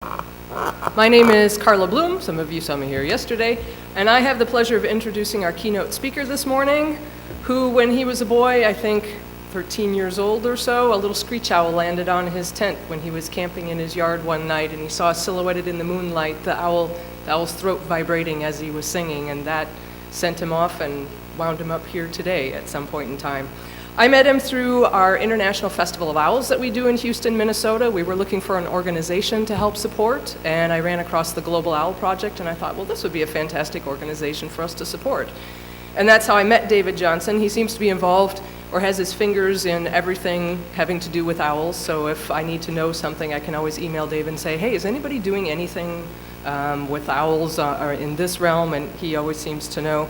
My name is Carla Bloom. Some of you saw me here yesterday, and I have the pleasure of introducing our keynote speaker this morning, who, when he was a boy, I think 13 years old or so, a little screech owl landed on his tent when he was camping in his yard one night, and he saw silhouetted in the moonlight the owl's throat vibrating as he was singing, and that sent him off and wound him up here today at some point in time. I met him through our International Festival of Owls that we do in Houston, Minnesota. We were looking for an organization to help support, and I ran across the Global Owl Project, and I thought, well, this would be a fantastic organization for us to support. And that's how I met David Johnson. He seems to be involved or has his fingers in everything having to do with owls, so if I need to know something, I can always email Dave and say, hey, is anybody doing anything with owls or in this realm? And he always seems to know.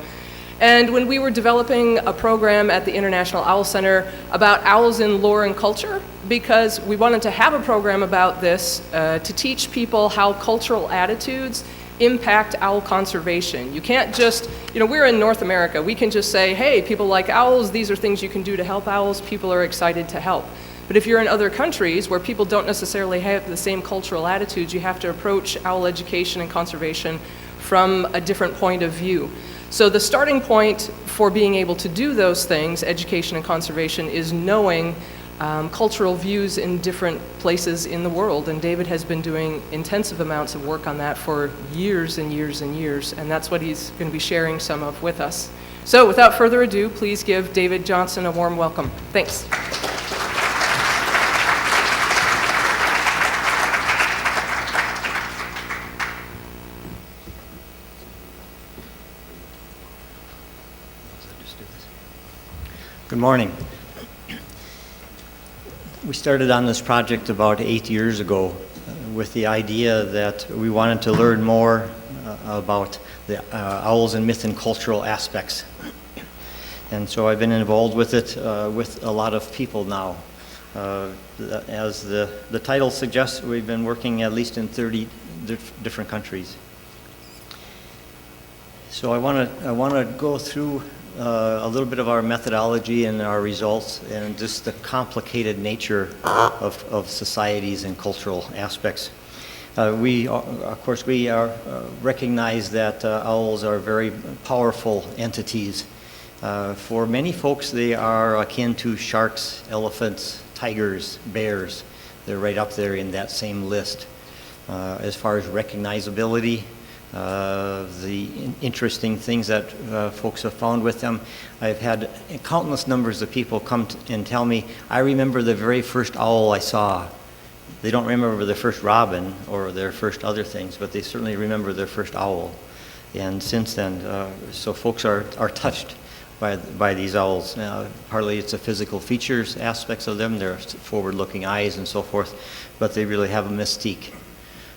And when we were developing a program at the International Owl Center about owls in lore and culture, because we wanted to have a program about this to teach people how cultural attitudes impact owl conservation. You can't just, we're in North America. We can just say, hey, people like owls, these are things you can do to help owls. People are excited to help. But if you're in other countries where people don't necessarily have the same cultural attitudes, you have to approach owl education and conservation from a different point of view. So the starting point for being able to do those things, education and conservation, is knowing cultural views in different places in the world. And David has been doing intensive amounts of work on that for years and years and years. And that's what he's going to be sharing some of with us. So without further ado, please give David Johnson a warm welcome. Thanks. Good morning. We started on this project about 8 years ago with the idea that we wanted to learn more about the owls and myth and cultural aspects. And so I've been involved with it with a lot of people now. As the title suggests, we've been working at least in 30 different countries. So I want to go through a little bit of our methodology and our results and just the complicated nature of societies and cultural aspects. We recognize that owls are very powerful entities. For many folks, they are akin to sharks, elephants, tigers, bears. They're right up there in that same list. As far as recognizability, the interesting things that folks have found with them. I've had countless numbers of people come and tell me, I remember the very first owl I saw. They don't remember their first robin or their first other things, but they certainly remember their first owl. And since then, so folks are touched by these owls. Partly it's the physical features aspects of them, their forward-looking eyes and so forth, but they really have a mystique.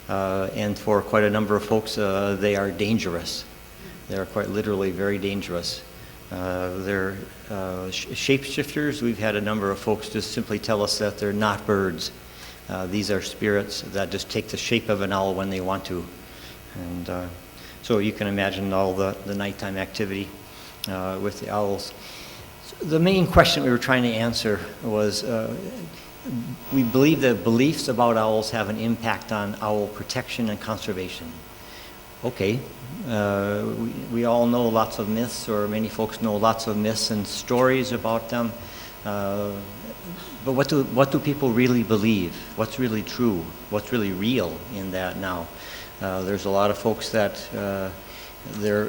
And for quite a number of folks, they are dangerous. They're quite literally very dangerous. They're shapeshifters. We've had a number of folks just simply tell us that they're not birds. These are spirits that just take the shape of an owl when they want to. And so you can imagine all the nighttime activity with the owls. So the main question we were trying to answer was, we believe that beliefs about owls have an impact on owl protection and conservation. Okay, we all know lots of myths, or many folks know lots of myths and stories about them. But what do people really believe? What's really true? What's really real in that now? There's a lot of folks that the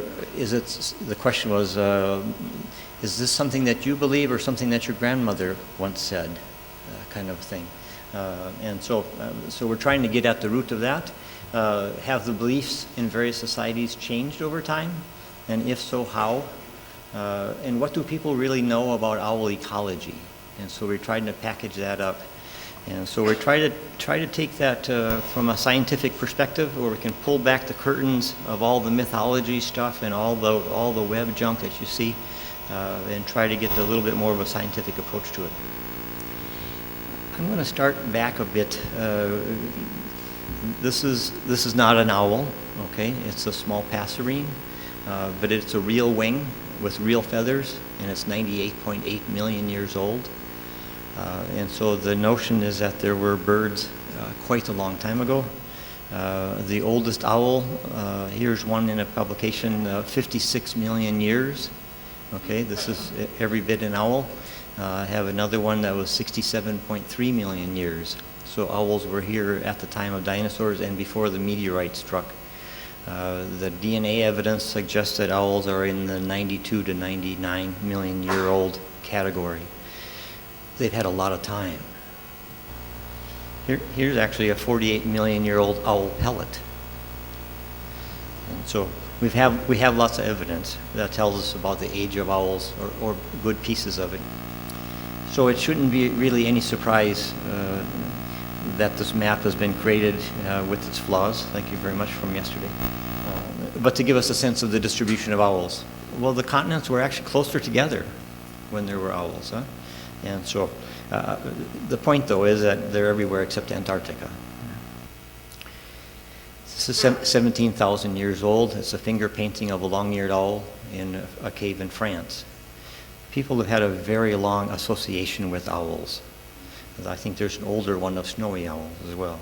question was, is this something that you believe or something that your grandmother once said? Kind of thing. And so we're trying to get at the root of that. Have the beliefs in various societies changed over time? And if so, how? And what do people really know about owl ecology? And so we're trying to package that up. And so we're trying to take that from a scientific perspective, where we can pull back the curtains of all the mythology stuff and all the web junk that you see, and try to get a little bit more of a scientific approach to it. I'm going to start back a bit. This is not an owl, okay? It's a small passerine, but it's a real wing with real feathers, and it's 98.8 million years old. And so the notion is that there were birds quite a long time ago. The oldest owl, here's one in a publication, 56 million years. Okay, this is every bit an owl. I have another one that was 67.3 million years. So owls were here at the time of dinosaurs and before the meteorite struck. The DNA evidence suggests that owls are in the 92 to 99 million year old category. They've had a lot of time. Here's actually a 48 million year old owl pellet. And so we have lots of evidence that tells us about the age of owls or good pieces of it. So it shouldn't be really any surprise that this map has been created with its flaws. Thank you very much from yesterday. But to give us a sense of the distribution of owls. Well, the continents were actually closer together when there were owls. Huh? And so the point, though, is that they're everywhere except Antarctica. This is 17,000 years old. It's a finger painting of a long-eared owl in a cave in France. People have had a very long association with owls. I think there's an older one of snowy owls as well.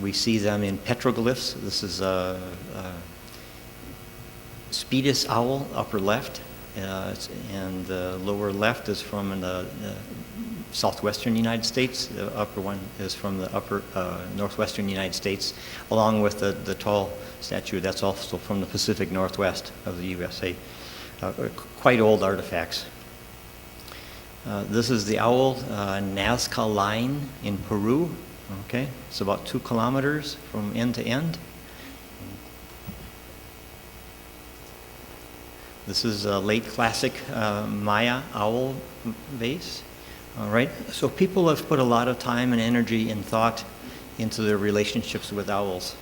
We see them in petroglyphs. This is a Spedis owl, upper left, and the lower left is from the southwestern United States. The upper one is from the upper northwestern United States, along with the tall statue that's also from the Pacific Northwest of the USA. Quite old artifacts. This is the owl Nazca line in Peru. Okay, it's about 2 kilometers from end to end. This is a late classic Maya owl vase. All right, so people have put a lot of time and energy and thought into their relationships with owls.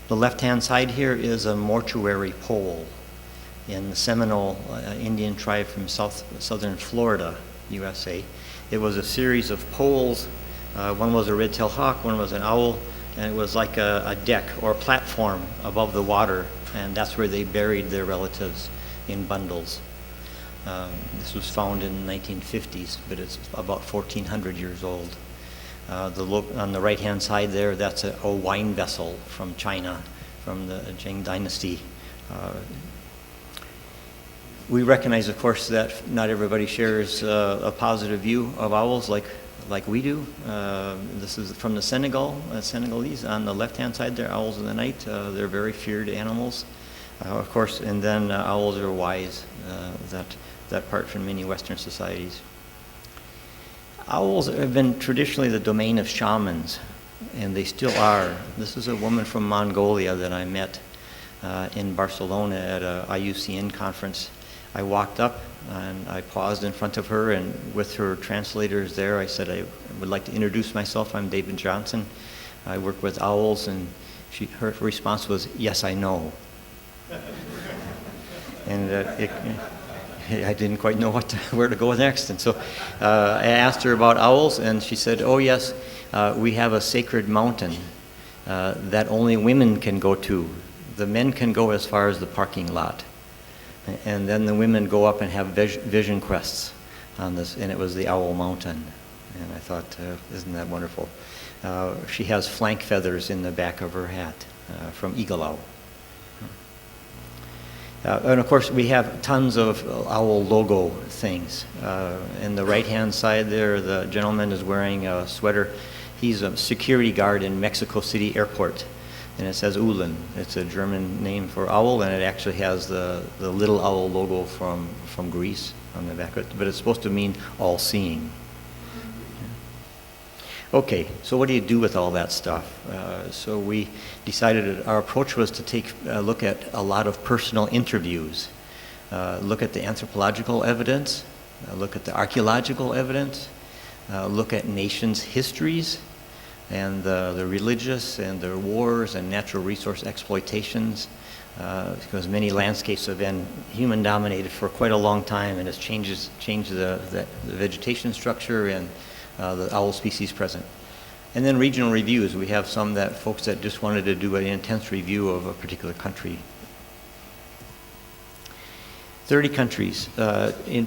The left-hand side here is a mortuary pole in the Seminole Indian tribe from southern Florida, USA. It was a series of poles. One was a red-tailed hawk, one was an owl, and it was like a deck or a platform above the water, and that's where they buried their relatives in bundles. This was found in the 1950s, but it's about 1,400 years old. On the right-hand side there, that's a wine vessel from China, from the Qing dynasty. We recognize, of course, that not everybody shares a positive view of owls like we do. This is from the Senegalese. On the left-hand side there, owls in the night. They're very feared animals, of course, and then owls are wise, that part from many Western societies. Owls have been traditionally the domain of shamans, and they still are. This is a woman from Mongolia that I met in Barcelona at a IUCN conference. I walked up and I paused in front of her, and with her translators there, I said, I would like to introduce myself. I'm David Johnson. I work with owls, and her response was, yes, I know. And I didn't quite know where to go next. And so I asked her about owls, and she said, oh, yes, we have a sacred mountain that only women can go to. The men can go as far as the parking lot. And then the women go up and have vision quests on this, and it was the Owl Mountain. And I thought, isn't that wonderful? She has flank feathers in the back of her hat from eagle owl. And of course, we have tons of owl logo things. In the right-hand side there, the gentleman is wearing a sweater. He's a security guard in Mexico City Airport. And it says Ulen. It's a German name for owl, and it actually has the little owl logo from Greece on the back of it, but it's supposed to mean all-seeing. Okay, so what do you do with all that stuff? So we decided that our approach was to take a look at a lot of personal interviews, look at the anthropological evidence, look at the archaeological evidence, look at nations' histories, and the religious and their wars and natural resource exploitations, because many landscapes have been human-dominated for quite a long time, and it's changed the vegetation structure and the owl species present. And then regional reviews. We have some folks that just wanted to do an intense review of a particular country. 30 countries.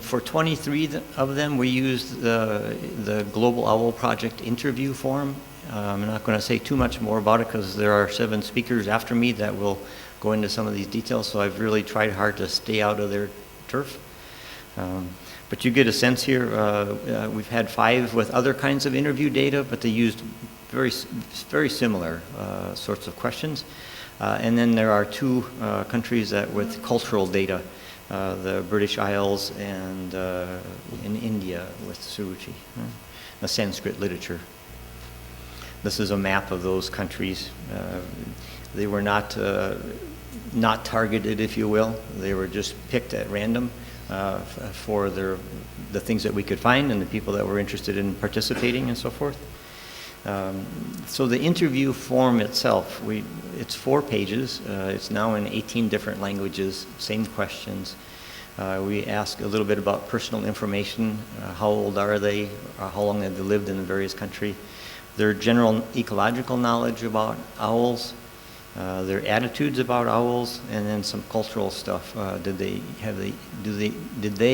For 23 of them, we used the Global Owl Project interview form. I'm not going to say too much more about it because there are 7 speakers after me that will go into some of these details, so I've really tried hard to stay out of their turf. But you get a sense here, we've had 5 with other kinds of interview data, but they used very similar sorts of questions. And then there are 2 countries that with cultural data, the British Isles and in India with Suruchi, the Sanskrit literature. This is a map of those countries. They were not targeted, if you will. They were just picked at random for the things that we could find and the people that were interested in participating and so forth. So the interview form itself, it's 4 pages. It's now in 18 different languages, same questions. We ask a little bit about personal information, how old are they, how long have they lived in the various countries, their general ecological knowledge about owls, their attitudes about owls, and then some cultural stuff. Did they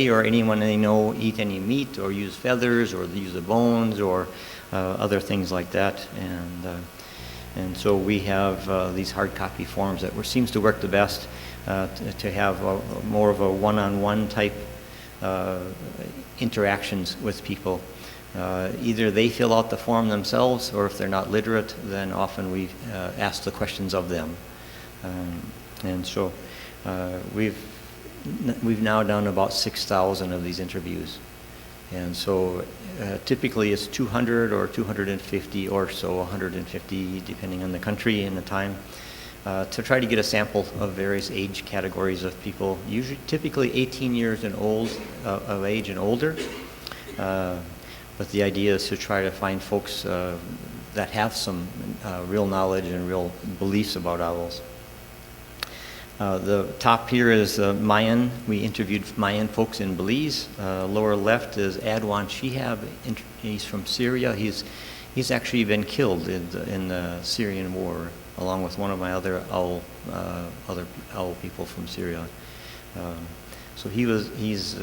or anyone they know eat any meat or use feathers or use the bones or other things like that? And so we have these hard copy forms that seems to work the best to have more of a one-on-one type interactions with people. Either they fill out the form themselves, or if they're not literate, then often we ask the questions of them. And so we've now done about 6,000 of these interviews. And so typically it's 200 or 250 or so, 150 depending on the country and the time, to try to get a sample of various age categories of people, typically 18 years and of age and older. But the idea is to try to find folks that have some real knowledge and real beliefs about owls. The top here is Mayan. We interviewed Mayan folks in Belize. Lower left is Adwan Shihab. He's from Syria. He's actually been killed in the Syrian war, along with one of my other owl people from Syria. So it's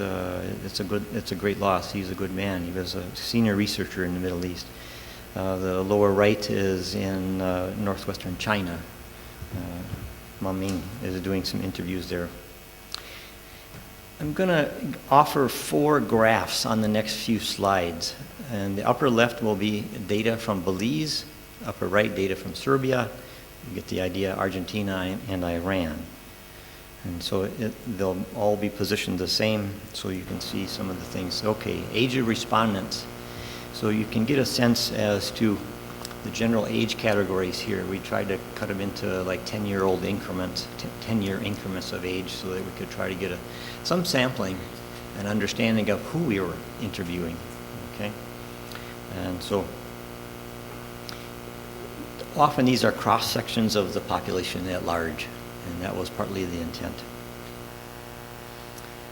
a great loss. He's a good man. He was a senior researcher in the Middle East. The lower right is in northwestern China. Ma Ming is doing some interviews there. I'm going to offer 4 graphs on the next few slides. And the upper left will be data from Belize, upper right data from Serbia. You get the idea, Argentina and Iran. And so they'll all be positioned the same, so you can see some of the things. Okay, age of respondents. So you can get a sense as to the general age categories here. We tried to cut them into like 10-year-old increments, 10-year increments of age, so that we could try to get some sampling and understanding of who we were interviewing. Okay, and so often these are cross sections of the population at large. And that was partly the intent.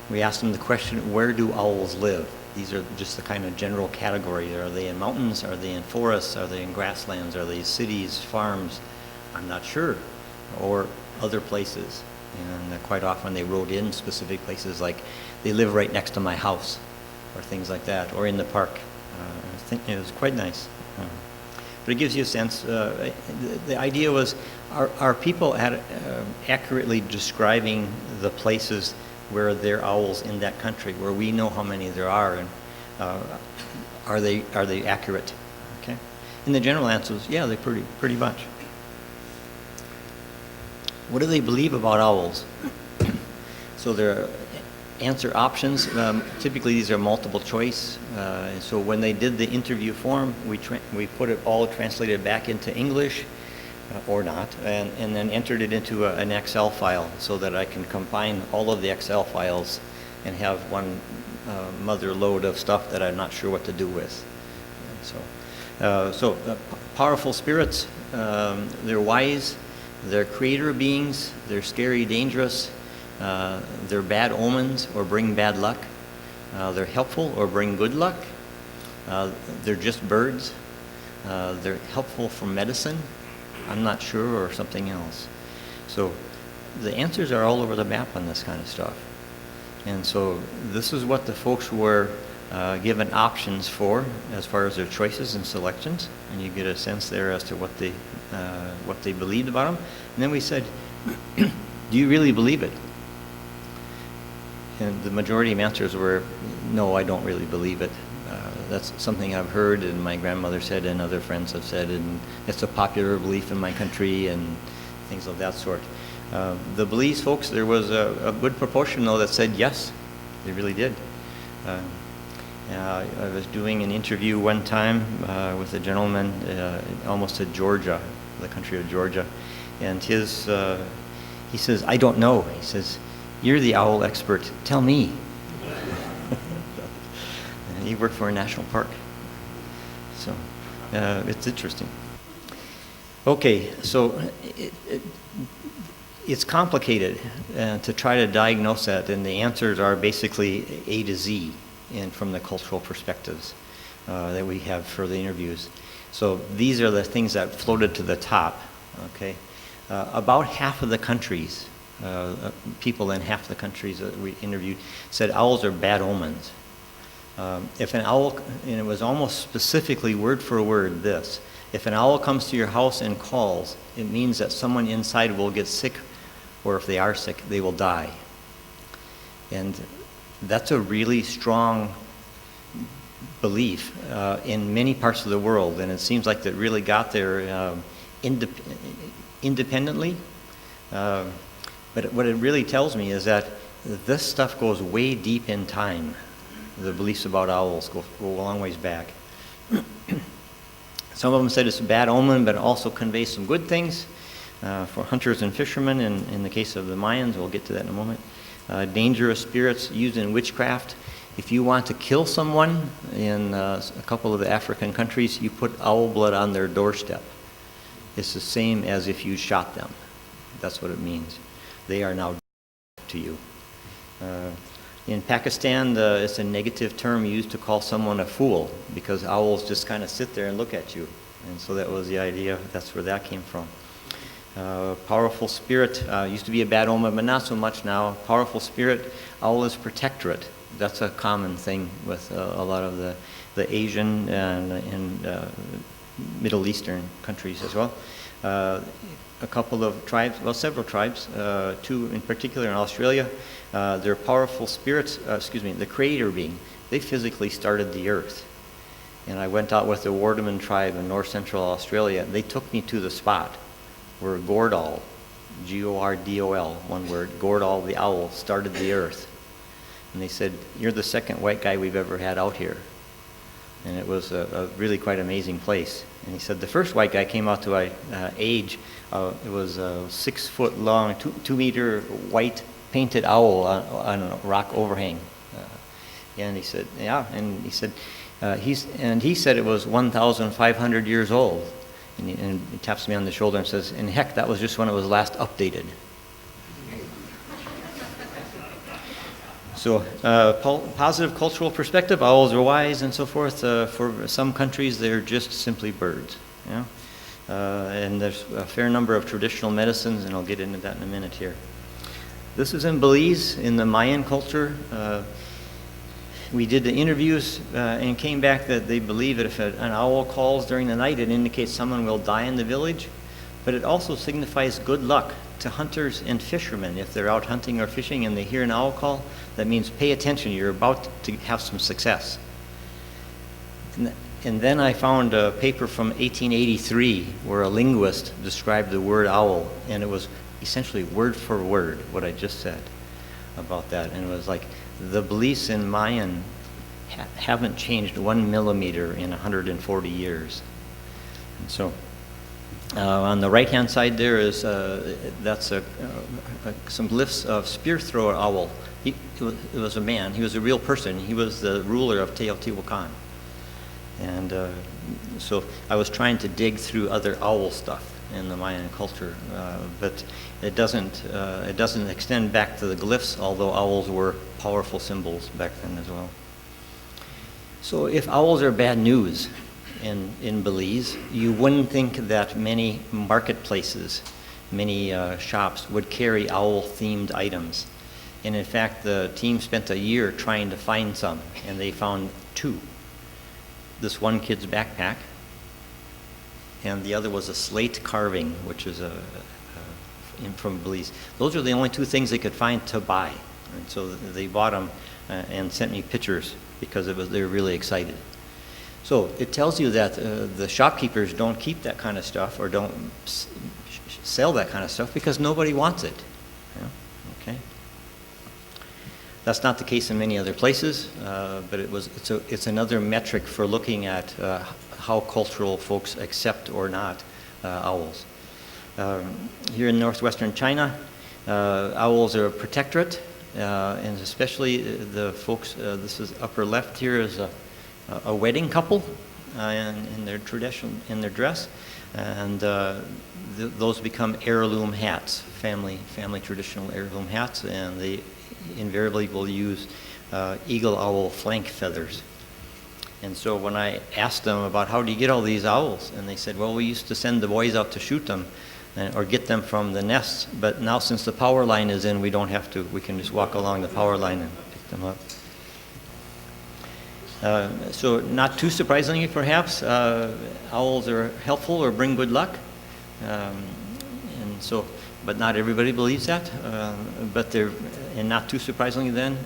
We asked them the question, where do owls live? These are just the kind of general category. Are they in mountains? Are they in forests? Are they in grasslands? Are they cities, farms? I'm not sure. Or other places. And quite often they wrote in specific places like, they live right next to my house, or things like that, or in the park. I think it was quite nice. But it gives you a sense. The idea was, are people accurately describing the places where there are owls in that country, where we know how many there are, and are they accurate? Okay. And the general answer is, yeah, they're pretty much. What do they believe about owls? So there are answer options. Typically these are multiple choice. And so when they did the interview form, we put it all translated back into English, or not, and then entered it into an Excel file so that I can combine all of the Excel files and have one mother load of stuff that I'm not sure what to do with. And so powerful spirits, they're wise, they're creator beings, they're scary, dangerous, they're bad omens or bring bad luck, they're helpful or bring good luck, they're just birds, they're helpful for medicine, I'm not sure, or something else. So the answers are all over the map on this kind of stuff. And so this is what the folks were given options for as far as their choices and selections, and you get a sense there as to what they believed about them. And then we said, do you really believe it? And the majority of answers were, no, I don't really believe it. That's something I've heard and my grandmother said and other friends have said, and it's a popular belief in my country and things of that sort. The beliefs, folks, there was a good proportion, though, that said yes, they really did. I was doing an interview one time with a gentleman almost to Georgia, the country of Georgia, and he says, I don't know. He says, you're the owl expert, tell me. And he worked for a national park. So it's interesting. Okay, so it's complicated to try to diagnose that, and the answers are basically A to Z and from the cultural perspectives that we have for the interviews. So these are the things that floated to the top, okay? About half of the countries, people in half the countries that we interviewed said owls are bad omens. If an owl, and it was almost specifically word for word this, if an owl comes to your house and calls, it means that someone inside will get sick, or if they are sick, they will die. And that's a really strong belief in many parts of the world, and it seems like that really got there independently. But what it really tells me is that this stuff goes way deep in time. The beliefs about owls go a long ways back. Some of them said it's a bad omen, but it also conveys some good things for hunters and fishermen. In the case of the Mayans, we'll get to that in a moment. Dangerous spirits used in witchcraft. If you want to kill someone in a couple of the African countries, you put owl blood on their doorstep. It's the same as if you shot them. That's what it means. They are now to you. In Pakistan, it's a negative term used to call someone a fool because owls just kind of sit there and look at you. And so that was the idea. That's where that came from. Powerful spirit used to be a bad omen, but not so much now. Powerful spirit, owl is protectorate. That's a common thing with a lot of the Asian and Middle Eastern countries as well. A couple of tribes, well, several tribes, two in particular in Australia, they're powerful spirits, the creator being, they physically started the earth. And I went out with the Wardaman tribe in north central Australia. They took me to the spot where Gordal, G-O-R-D-O-L, one word, Gordal the owl started the earth. And they said, you're the second white guy we've ever had out here. And it was a really quite amazing place. And he said the first white guy came out to an age, it was a 6 foot long, 2 meter white painted owl on a rock overhang. And he said, yeah, and he said, he said it was 1,500 years old. And he taps me on the shoulder and says, and heck, that was just when it was last updated. So, positive cultural perspective, owls are wise and so forth. For some countries, they're just simply birds. Yeah? And there's a fair number of traditional medicines, and I'll get into that in a minute here. This is in Belize, in the Mayan culture. We did the interviews and came back that they believe that if an owl calls during the night, it indicates someone will die in the village, but it also signifies good luck to hunters and fishermen. If they're out hunting or fishing and they hear an owl call, that means pay attention, you're about to have some success. And then I found a paper from 1883 where a linguist described the word owl, and it was essentially word for word what I just said about that. And it was like, the beliefs in Mayan haven't changed 1 millimeter in 140 years. And so on the right-hand side there is that's some glyphs of spear thrower owl. It was a man. He was a real person. He was the ruler of Teotihuacan. And so I was trying to dig through other owl stuff in the Mayan culture, but it doesn't extend back to the glyphs, although owls were powerful symbols back then as well. So if owls are bad news in Belize, you wouldn't think that many marketplaces, many shops would carry owl-themed items. And in fact, the team spent a year trying to find some, and they found 2. This one kid's backpack, and the other was a slate carving, which is from Belize. Those are the only 2 things they could find to buy. And so they bought them and sent me pictures because they were really excited. So it tells you that the shopkeepers don't keep that kind of stuff or don't sell that kind of stuff because nobody wants it. Yeah? Okay. That's not the case in many other places, but it's another metric for looking at how cultural folks accept or not owls. Here in northwestern China, owls are a protectorate, and especially the folks, this is upper left here is a wedding couple in their tradition, in their dress, and those become heirloom hats, family traditional heirloom hats, and they invariably will use eagle owl flank feathers. And so when I asked them about how do you get all these owls, and they said, well, we used to send the boys out to shoot them or get them from the nests, but now since the power line is in, we don't have to. We can just walk along the power line and pick them up. So not too surprisingly, perhaps, owls are helpful or bring good luck. But not everybody believes that. And not too surprisingly then,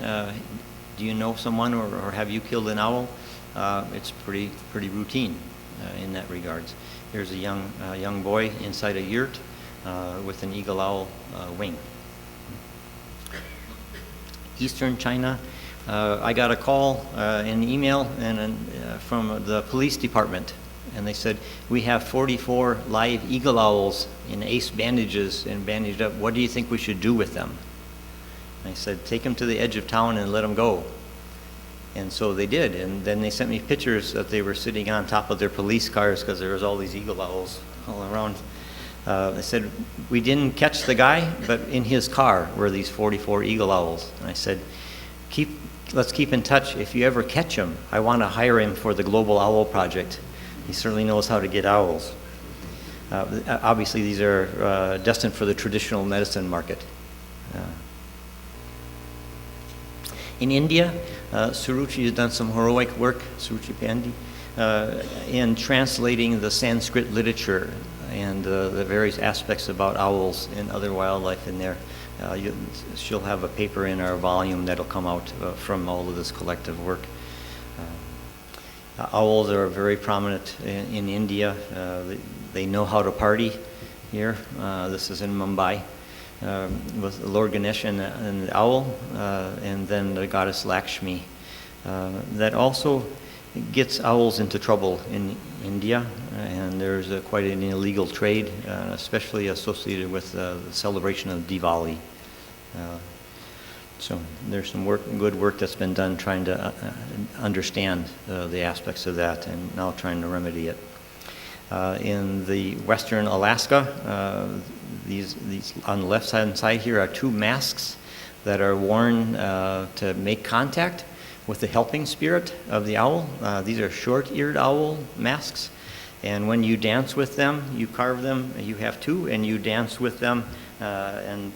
do you know someone or have you killed an owl? It's pretty routine in that regards. Here's a young boy inside a yurt with an eagle owl wing. Eastern China, I got a call, an email, from the police department, and they said, we have 44 live eagle owls in ace bandages and bandaged up. What do you think we should do with them? And I said, take them to the edge of town and let them go. And so they did, and then they sent me pictures that they were sitting on top of their police cars because there was all these eagle owls all around. They said, we didn't catch the guy, but in his car were these 44 eagle owls. And I said, let's keep in touch. If you ever catch him, I want to hire him for the Global Owl Project. He certainly knows how to get owls. Obviously, these are destined for the traditional medicine market. In India, Suruchi has done some heroic work, Suruchi Pandey, in translating the Sanskrit literature and the various aspects about owls and other wildlife in there. She'll have a paper in our volume that'll come out from all of this collective work. Owls are very prominent in India. They know how to party here. This is in Mumbai. With Lord Ganesh and the owl, and then the goddess Lakshmi. That also gets owls into trouble in India, and there's quite an illegal trade, especially associated with the celebration of Diwali. So there's some good work that's been done trying to understand the aspects of that, and now trying to remedy it. In the western Alaska, these on the left hand side here are 2 masks that are worn to make contact with the helping spirit of the owl. These are short-eared owl masks, and when you dance with them, you carve them. You have 2, and you dance with them, and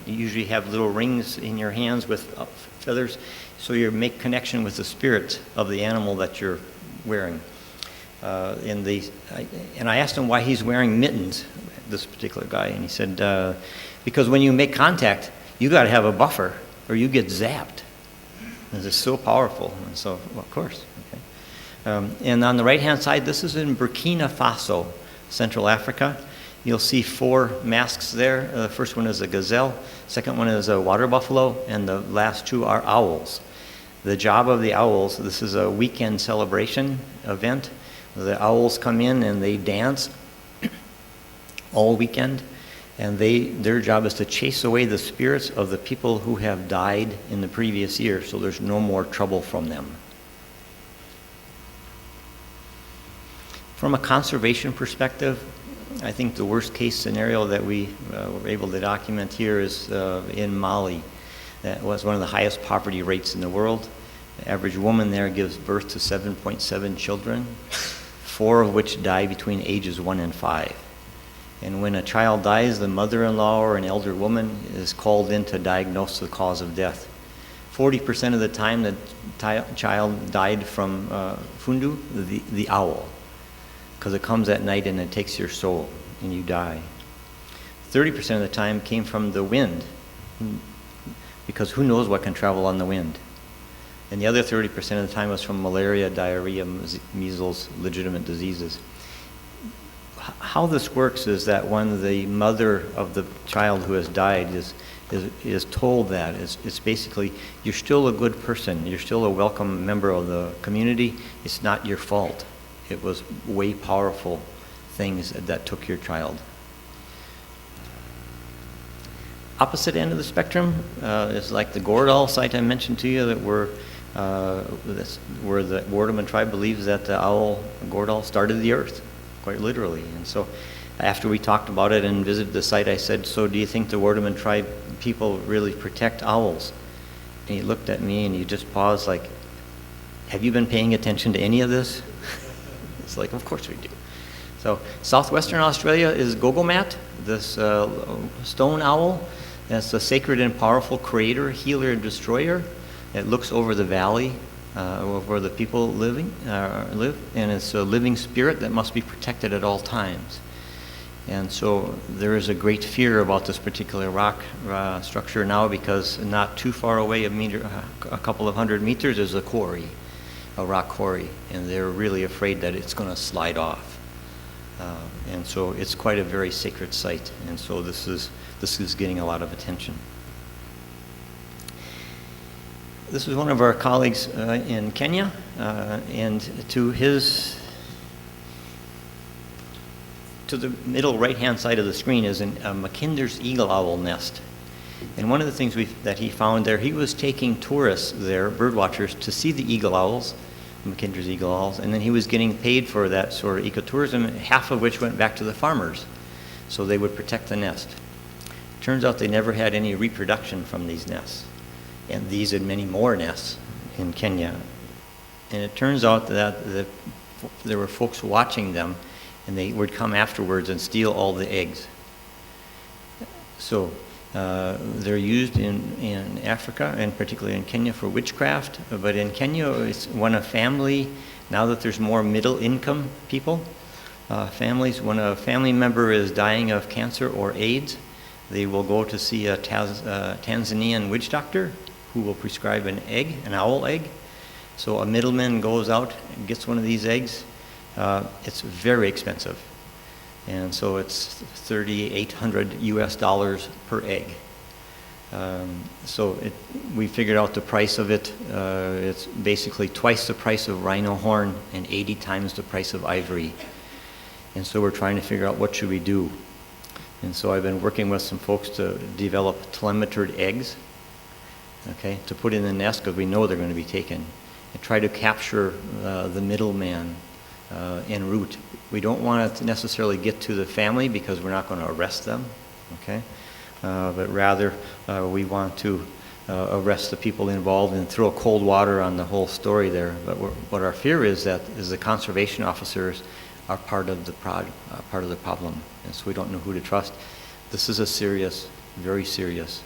you usually have little rings in your hands with feathers, so you make connection with the spirit of the animal that you're wearing. And I asked him why he's wearing mittens, this particular guy, and he said, because when you make contact, you got to have a buffer or you get zapped. This is so powerful. And so, well, of course. Okay. And on the right-hand side, this is in Burkina Faso, Central Africa. You'll see 4 masks there. The first one is a gazelle, second one is a water buffalo, and the last 2 are owls. The job of the owls, this is a weekend celebration event. The owls come in and they dance all weekend, and their job is to chase away the spirits of the people who have died in the previous year, so there's no more trouble from them. From a conservation perspective, I think the worst case scenario that we were able to document here is in Mali. That was one of the highest poverty rates in the world. The average woman there gives birth to 7.7 children, 4 of which die between ages 1 and 5. And when a child dies, the mother-in-law or an elder woman is called in to diagnose the cause of death. 40% of the time the child died from fundu, the owl, because it comes at night and it takes your soul and you die. 30% of the time came from the wind, because who knows what can travel on the wind. And the other 30% of the time was from malaria, diarrhea, measles, legitimate diseases. How this works is that when the mother of the child who has died is told that, it's basically, you're still a good person, you're still a welcome member of the community, it's not your fault. It was way powerful things that took your child. Opposite end of the spectrum is like the Gordal site I mentioned to you, that where the Wardaman tribe believes that the owl Gordal started the earth, quite literally. And so after we talked about it and visited the site, I said, so do you think the Wardaman tribe people really protect owls? And he looked at me and he just paused like, have you been paying attention to any of this? It's like, of course we do. So southwestern Australia is Gogomat, this stone owl. That's a sacred and powerful creator, healer, and destroyer. It looks over the valley where the people live, and it's a living spirit that must be protected at all times. And so there is a great fear about this particular rock structure now, because not too far away, a couple of hundred meters, is a quarry, a rock quarry, and they're really afraid that it's going to slide off. And so it's quite a very sacred site, and so this is getting a lot of attention. This is one of our colleagues in Kenya, and to the middle right-hand side of the screen is a Mackinder's eagle owl nest. And one of the things that he found there, he was taking tourists there, bird watchers, to see the eagle owls, Mackinder's eagle owls, and then he was getting paid for that sort of ecotourism, half of which went back to the farmers, so they would protect the nest. Turns out they never had any reproduction from these nests. And these and many more nests in Kenya. And it turns out that there were folks watching them, and they would come afterwards and steal all the eggs. So they're used in Africa, and particularly in Kenya, for witchcraft. But in Kenya, it's when a family, now that there's more middle income people, families, when a family member is dying of cancer or AIDS, they will go to see a Tanzanian witch doctor who will prescribe an egg, an owl egg. So a middleman goes out and gets one of these eggs. It's very expensive. And so it's $3,800 per egg. So we figured out the price of it. It's basically twice the price of rhino horn and 80 times the price of ivory. And so we're trying to figure out what should we do. And so I've been working with some folks to develop telemetered eggs, okay, to put in the nest, because we know they're going to be taken, and try to capture the middleman en route. We don't want to necessarily get to the family because we're not going to arrest them, okay, but rather we want to arrest the people involved and throw cold water on the whole story there. But what our fear is that the conservation officers are part of the problem, and so we don't know who to trust. This is a serious, very serious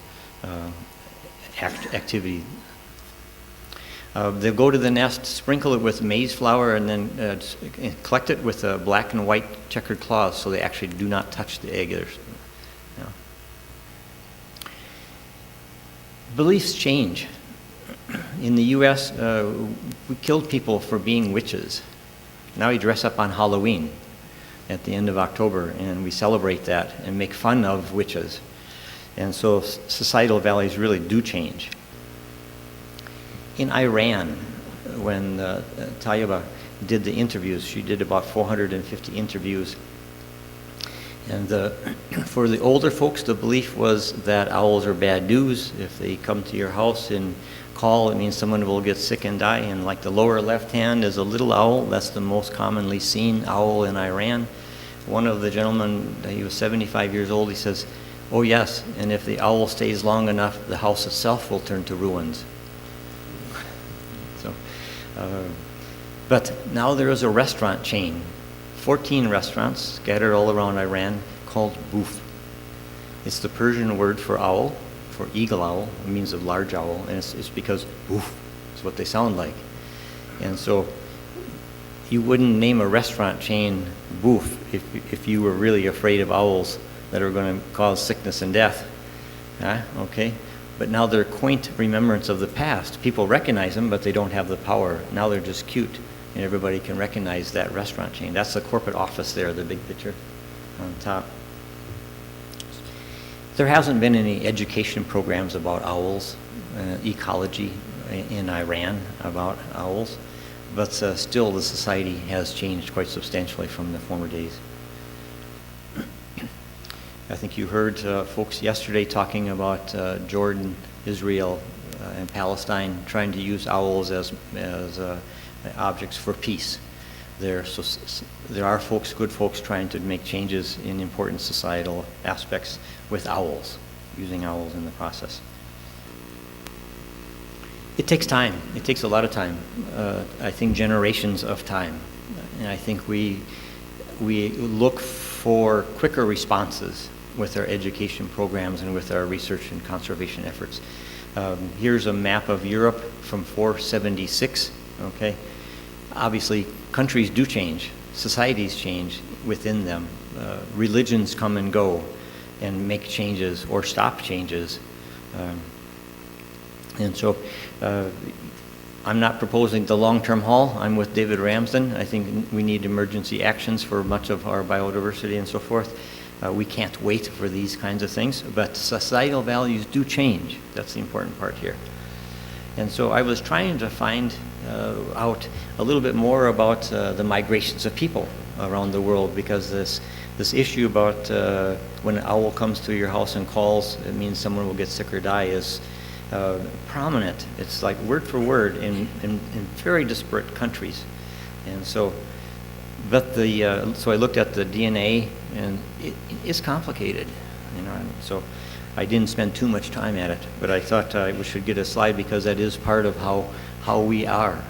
activity. They'll go to the nest, sprinkle it with maize flour, and then collect it with black and white checkered cloths, so they actually do not touch the egg. Beliefs change. In the U.S., we killed people for being witches. Now we dress up on Halloween at the end of October, and we celebrate that and make fun of witches. And so societal values really do change. In Iran, when Tayyiba did the interviews, she did about 450 interviews. And for the older folks, the belief was that owls are bad news. If they come to your house and call, it means someone will get sick and die. And like the lower left hand is a little owl. That's the most commonly seen owl in Iran. One of the gentlemen, he was 75 years old, he says, "Oh yes, and if the owl stays long enough, the house itself will turn to ruins." So, but now there is a restaurant chain, 14 restaurants scattered all around Iran, called boof. It's the Persian word for owl, for eagle owl. It means a large owl, and it's because boof is what they sound like. And so you wouldn't name a restaurant chain boof if you were really afraid of owls that are going to cause sickness and death. Okay? But now they're quaint remembrance of the past. People recognize them, but they don't have the power. Now they're just cute, and everybody can recognize that restaurant chain. That's the corporate office there, the big picture on top. There hasn't been any education programs about owls, ecology in Iran about owls, but still the society has changed quite substantially from the former days. I think you heard folks yesterday talking about Jordan, Israel, and Palestine trying to use owls as objects for peace. There are folks, good folks, trying to make changes in important societal aspects with owls, using owls in the process. It takes time. It takes a lot of time. I think generations of time. And I think we look for quicker responses with our education programs and with our research and conservation efforts. Here's a map of Europe from 476, okay? Obviously, countries do change, societies change within them. Religions come and go and make changes or stop changes. And so I'm not proposing the long-term haul. I'm with David Ramsden. I think we need emergency actions for much of our biodiversity and so forth. We can't wait for these kinds of things, but societal values do change. That's the important part here. And so I was trying to find out a little bit more about the migrations of people around the world, because this issue about when an owl comes to your house and calls, it means someone will get sick or die, is prominent. It's like word for word in very disparate countries. And so, so I looked at the DNA, and it's complicated, you know. So I didn't spend too much time at it, but I thought we should get a slide because that is part of how we are.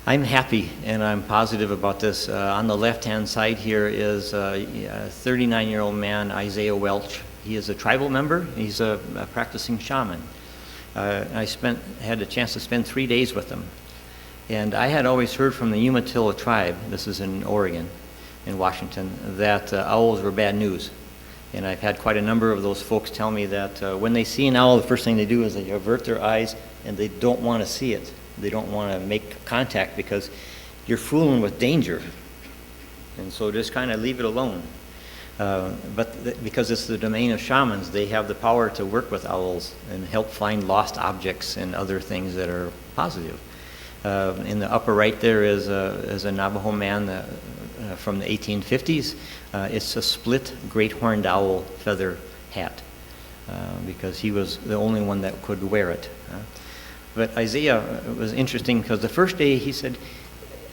I'm happy and I'm positive about this. On the left-hand side here is a 39-year-old man, Isaiah Welch. He is a tribal member. He's a practicing shaman. I had a chance to spend 3 days with him. And I had always heard from the Umatilla tribe, this is in Oregon, in Washington, that owls were bad news. And I've had quite a number of those folks tell me that when they see an owl, the first thing they do is they avert their eyes and they don't want to see it. They don't want to make contact because you're fooling with danger. And so just kind of leave it alone. Because it's the domain of shamans, they have the power to work with owls and help find lost objects and other things that are positive. In the upper right there is a Navajo man from the 1850s. It's a split great horned owl feather hat because he was the only one that could wear it. But Isaiah was interesting because the first day he said,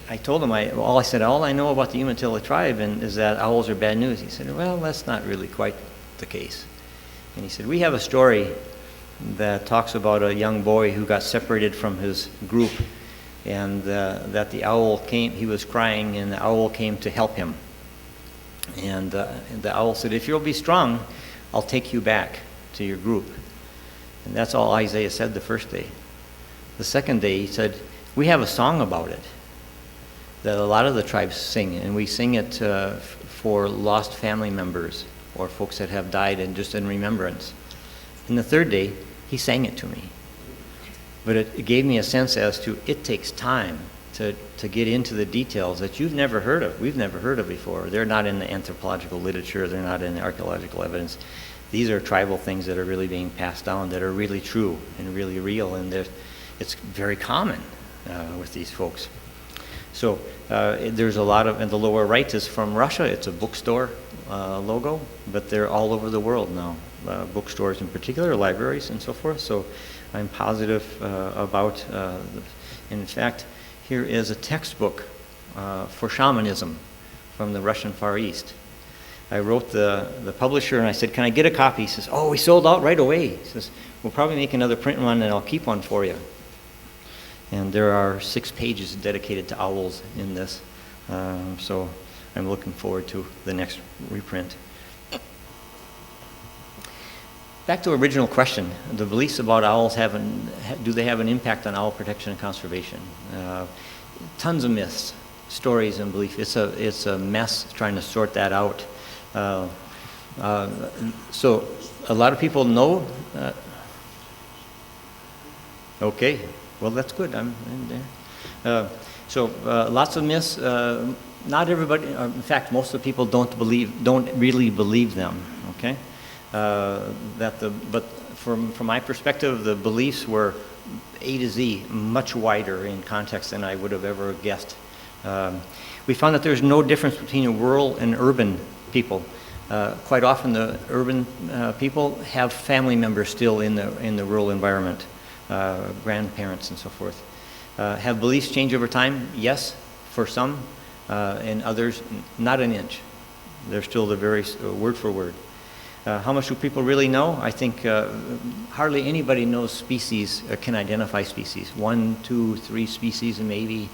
I told him, all I know about the Umatilla tribe is that owls are bad news. He said, well, that's not really quite the case. And he said, we have a story that talks about a young boy who got separated from his group, and that the owl came, he was crying, and the owl came to help him. And the owl said, if you'll be strong, I'll take you back to your group. And that's all Isaiah said the first day. The second day, he said, we have a song about it that a lot of the tribes sing, and we sing it for lost family members or folks that have died and just in remembrance. And the third day, he sang it to me. But it gave me a sense as to it takes time to get into the details that you've never heard of, we've never heard of before. They're not in the anthropological literature, they're not in the archaeological evidence. These are tribal things that are really being passed down, that are really true and really real, and it's very common with these folks. So there's a lot of, and the lower right is from Russia. It's a bookstore logo, but they're all over the world now, bookstores in particular, libraries and so forth. So I'm positive about, in fact, here is a textbook for shamanism from the Russian Far East. I wrote the publisher and I said, can I get a copy? He says, oh, we sold out right away. He says, we'll probably make another print one and I'll keep one for you. And there are 6 pages dedicated to owls in this. So I'm looking forward to the next reprint. Back to original question, the beliefs about owls do they have an impact on owl protection and conservation? Tons of myths, stories, and belief. It's a mess trying to sort that out. So a lot of people know. Okay, well that's good. I'm in there. So lots of myths. Not everybody. In fact, most of the people don't really believe them. Okay. But from my perspective, the beliefs were A to Z, much wider in context than I would have ever guessed. We found that there's no difference between rural and urban people. Quite often, the urban people have family members still in the rural environment, grandparents and so forth. Have beliefs change over time? Yes, for some, and others, not an inch. They're still the very word for word. How much do people really know? I think hardly anybody knows species, can identify species. 1, 2, 3 species, and maybe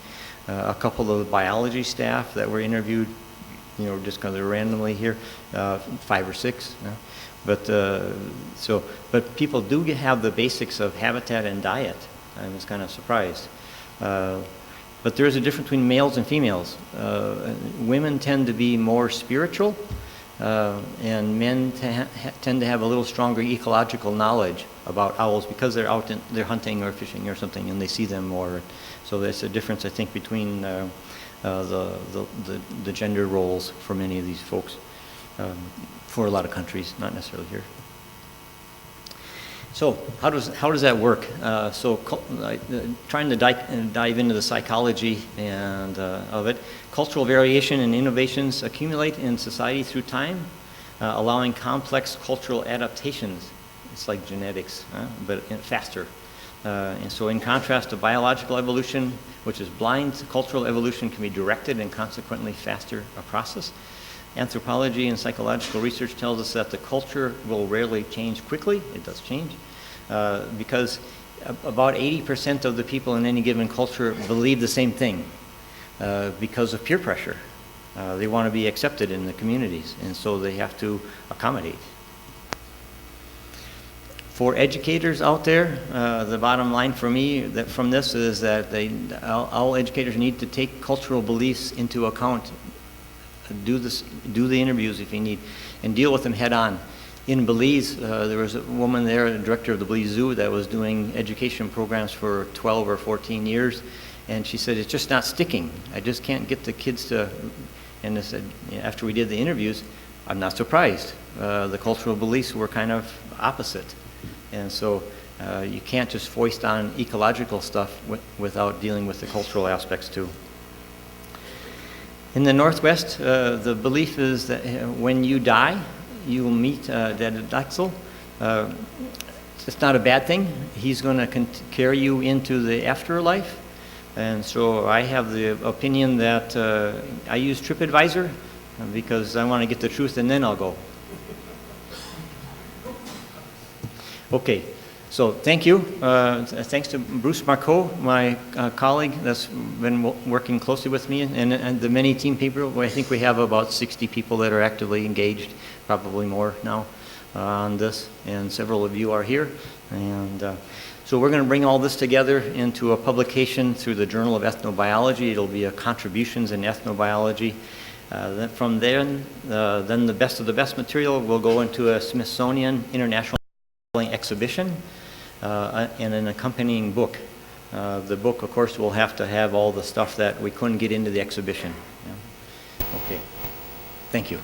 a couple of biology staff that were interviewed, just kind of randomly here, 5 or 6. But people do have the basics of habitat and diet. I was kind of surprised. But there is a difference between males and females. Women tend to be more spiritual. And men tend to have a little stronger ecological knowledge about owls because they're out they're hunting or fishing or something, and they see them more. So there's a difference, I think, between the gender roles for many of these folks, for a lot of countries, not necessarily here. So how does that work? Trying to dive into the psychology of it. Cultural variation and innovations accumulate in society through time, allowing complex cultural adaptations. It's like genetics, but faster. And so in contrast to biological evolution, which is blind, cultural evolution can be directed and consequently faster a process. Anthropology and psychological research tells us that the culture will rarely change quickly. It does change, because about 80% of the people in any given culture believe the same thing because of peer pressure. They want to be accepted in the communities, and so they have to accommodate. For educators out there, the bottom line for me from this is that all educators need to take cultural beliefs into account. Do the interviews if you need, and deal with them head on. In Belize, there was a woman there, the director of the Belize Zoo, that was doing education programs for 12 or 14 years, and she said, it's just not sticking. I just can't get the kids to, and I said, after we did the interviews, I'm not surprised. The cultural beliefs were kind of opposite. And so you can't just foist on ecological stuff without dealing with the cultural aspects too. In the Northwest, the belief is that when you die, you will meet Dadadaxel. It's not a bad thing. He's going to carry you into the afterlife. And so I have the opinion that I use TripAdvisor because I want to get the truth and then I'll go. Okay. So thank you. Thanks to Bruce Marcoux, my colleague that's been working closely with me, and the many team people. I think we have about 60 people that are actively engaged, probably more now, on this, and several of you are here. And so we're going to bring all this together into a publication through the Journal of Ethnobiology. It'll be a Contributions in Ethnobiology. Then from there, then the best of the best material will go into a Smithsonian International exhibition and an accompanying book. The book, of course, will have to have all the stuff that we couldn't get into the exhibition. Yeah. Okay. Thank you.